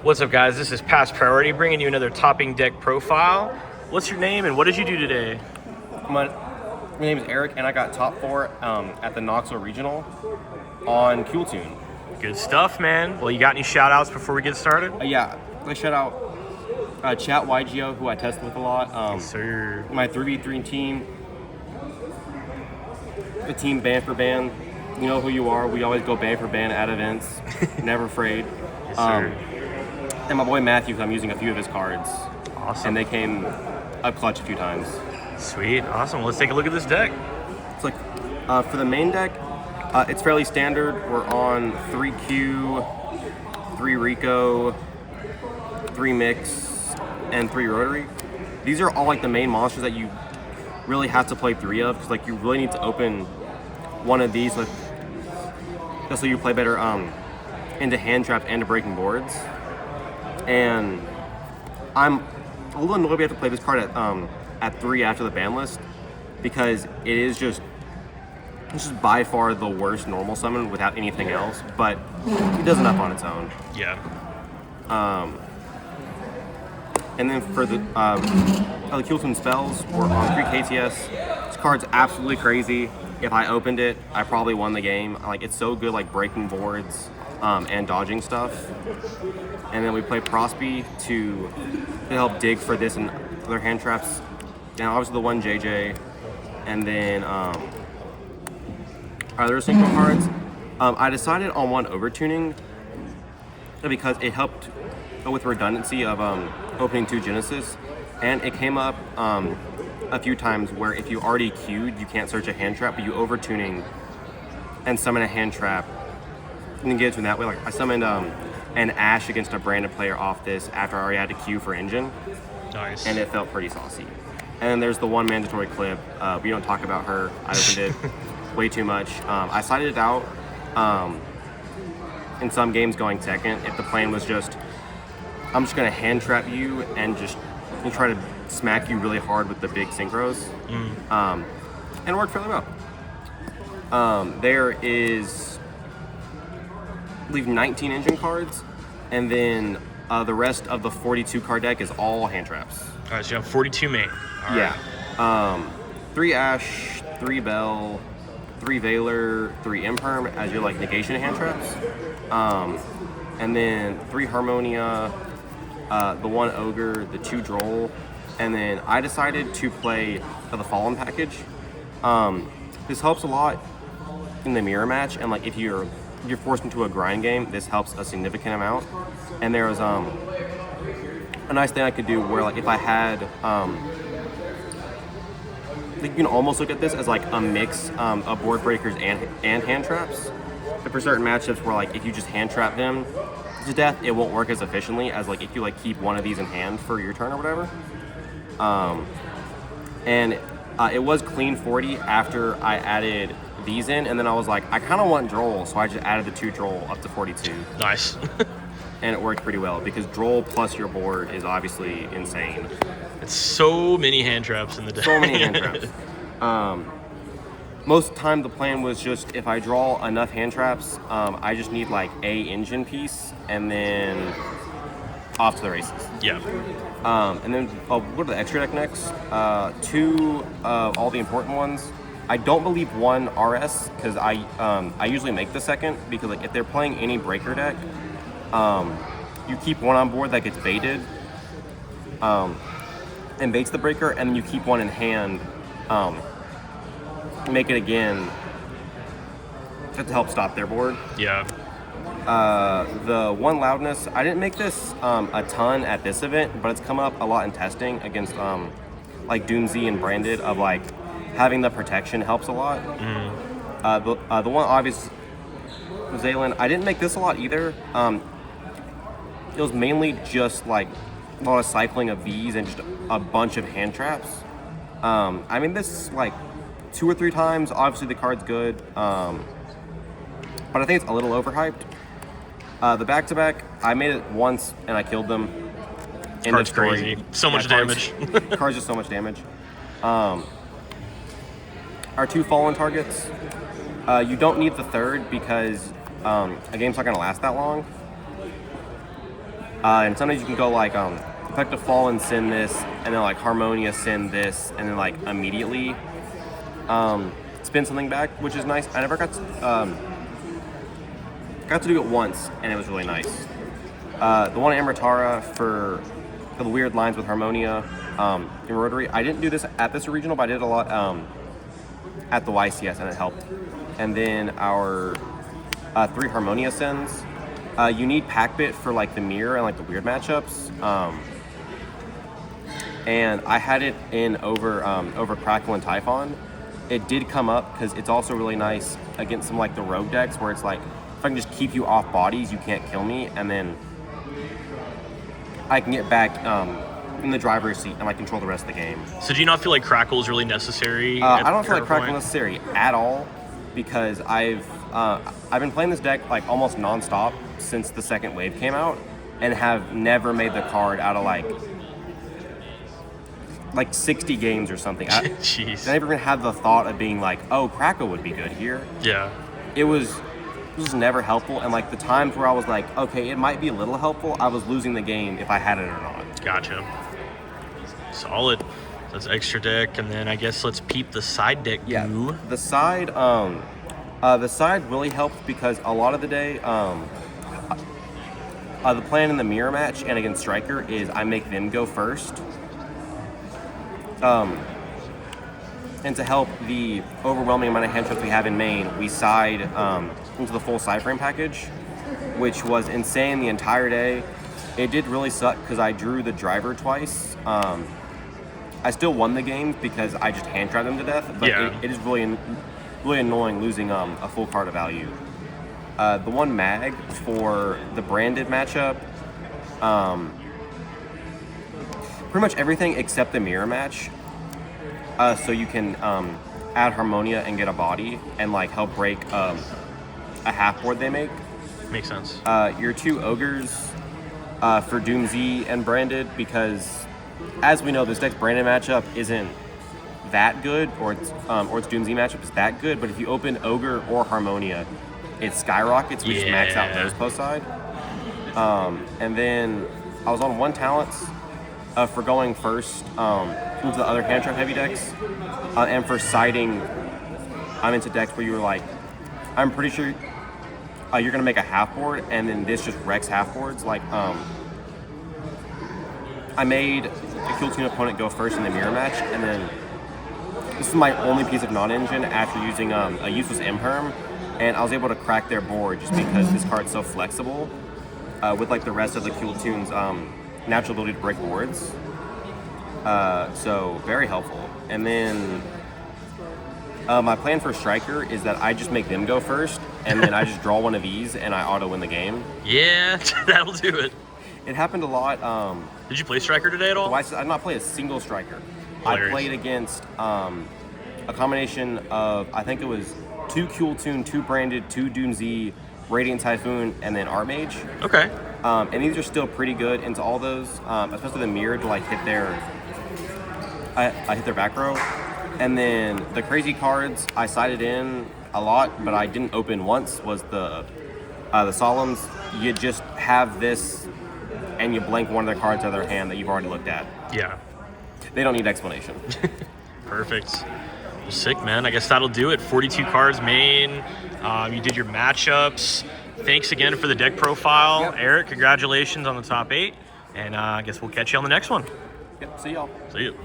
What's up, guys? This is Past Priority bringing you another topping deck profile. What's your name and what did you do today? My name is Eric, and I got top 4 at the Knoxville Regional on Kewl Tune. Good stuff, man. Well, you got any shout outs before we get started? Yeah, I shout out Chatt YGO, who I tested with a lot. Yes, sir. My 3v3 team, the team band for band. You know who you are. We always go band for band at events. Never afraid. Yes, sir. And my boy Matthew, 'cause I'm using a few of his cards. Awesome. And they came up clutch a few times. Sweet. Awesome. Let's take a look at this deck. It's like, for the main deck, it's fairly standard. We're on 3Q, 3 Rico, 3 Mix, and 3 Rotary. These are all like the main monsters that you really have to play 3 of, because like you really need to open one of these, like, just so you play better into hand traps and to breaking boards. And I'm a little annoyed we have to play this card at 3 after the ban list, because it's just by far the worst normal summon without anything else, but it does enough on its own. Yeah. And then for the Kewl Tune spells, we're on 3 KTS. This card's absolutely crazy. If I opened it, I probably won the game. Like, it's so good, like breaking boards and dodging stuff. And then we play Prosby to help dig for this and other hand traps. And obviously the 1 JJ. And then other synchro cards. I decided on 1 overtuning because it helped with redundancy of opening 2 Genesis. And it came up a few times where if you already queued, you can't search a hand trap, but you overtuning and summon a hand trap and then get it to that way. Like, I summoned an Ash against a branded player off this after I already had to queue for Engine. Nice. And it felt pretty saucy. And then there's the 1 mandatory clip. We don't talk about her. I opened it way too much. I sided it out in some games going second. If the plan was just, I'm just going to hand trap you and just try to smack you really hard with the big synchros. And it worked fairly well. There is, I believe, 19 engine cards, and then the rest of the 42 card deck is all hand traps. All right, so you have 42 main. All Yeah. right. 3 Ash, 3 Bell, 3 Veiler, 3 Imperm as your like negation hand traps. And then 3 Harmonia, the 1 Ogre, the 2 Droll, and then I decided to play the Fallen package. This helps a lot in the mirror match, and like if you're forced into a grind game, this helps a significant amount. And there was a nice thing I could do where, like, if I had you can almost look at this as like a mix of board breakers and hand traps. But for certain matchups where, like, if you just hand trap them to death, it won't work as efficiently as like if you like keep one of these in hand for your turn or whatever. And it was clean 40 after I added these in, and then I was like, I kind of want Droll, so I just added the 2 Droll up to 42. Nice. And it worked pretty well because Droll plus your board is obviously insane. It's so many hand traps in the deck. So many hand traps. Most of the time the plan was just, if I draw enough hand traps, I just need like a engine piece and then off to the races. Yeah. And then what are the extra deck next? 2 of all the important ones. I don't believe 1 RS, because I usually make the second, because like if they're playing any breaker deck, you keep 1 on board that gets baited and baits the breaker, and then you keep 1 in hand, make it again just to help stop their board. Yeah. The 1 Loudness, I didn't make this a ton at this event, but it's come up a lot in testing against like Doomsy and Branded, of like having the protection helps a lot. The 1 obvious Zaylin, I didn't make this a lot either. It was mainly just like a lot of cycling of these and just a bunch of hand traps. I mean, this like 2 or 3 times. Obviously the card's good, but I think it's a little overhyped. The back-to-back, I made it once and I killed them. Card's crazy. So much damage. Card's just so much damage. Our 2 fallen targets, you don't need the 3rd because a game's not going to last that long. And sometimes you can go like effective fall and send this, and then like Harmonia send this, and then like immediately spin something back, which is nice. I never got to do it once, and it was really nice. The one in Amritara for the weird lines with Harmonia in Rotary. I didn't do this at this regional, but I did a lot at the YCS, and it helped. And then our 3 Harmonia sends. You need Packbit for like the mirror and like the weird matchups. And I had it in over Crackle and Typhon. It did come up because it's also really nice against some like the rogue decks where it's like, if I can just keep you off bodies, you can't kill me, and then I can get back in the driver's seat and like control the rest of the game. So do you not feel like Crackle is really necessary? I don't feel like Crackle is necessary at all, because I've been playing this deck like almost nonstop since the second wave came out, and have never made the card out of like 60 games or something. Jeez. I never even had the thought of being like, oh, Crackle would be good here. Yeah. It was never helpful, and like the times where I was like, okay, it might be a little helpful, I was losing the game if I had it or not. Gotcha. Solid. That's extra deck, and then I guess let's peep the side deck. Yeah. Goo. The side really helped because a lot of the day, the plan in the mirror match and against Striker is I make them go first. And to help the overwhelming amount of hand traps we have in main, we side into the full side frame package, which was insane the entire day. It did really suck because I drew the driver twice. I still won the game because I just hand trapped them to death, but yeah. it is really annoying losing a full card of value. The one mag for the branded matchup, pretty much everything except the mirror match. So you can add Harmonia and get a body and like help break a half board they make. Makes sense. Your 2 ogres for Doom Z and branded, because as we know, this deck's branded matchup isn't that good, or its Doom Z matchup is that good. But if you open ogre or Harmonia, it skyrockets. We just max out those post side. And then I was on 1 talents for going first into the other hand trap heavy decks, and for siding, I'm into decks where you were like, I'm pretty sure you're gonna make a half board, and then this just wrecks half boards. Like I made a Kewl Tune opponent go first in the mirror match, and then this is my only piece of non-engine after using a useless imperm, and I was able to crack their board just because this card's so flexible with like the rest of the Kewl Tune's natural ability to break boards. So very helpful. And then my plan for Striker is that I just make them go first, and then I just draw one of these and I auto win the game. Yeah, that'll do it. It happened a lot. Did you play Striker today at all? I did not play a single Striker. Hilarious. I played against a combination of, I think it was 2 Kewl Tune, 2 branded, 2 Doom Z, Radiant Typhoon, and then Artmage. Okay. And these are still pretty good into all those, especially the mirror to like hit their back row. And then the crazy cards I sided in a lot, but I didn't open once, was the Solemns. You just have this and you blank one of their cards out of their hand that you've already looked at. Yeah. They don't need explanation. Perfect. Well, sick, man. I guess that'll do it. 42 cards main. You did your matchups. Thanks again for the deck profile. Yep. Eric, congratulations on the top 8. And I guess we'll catch you on the next one. Yep, see y'all. See you.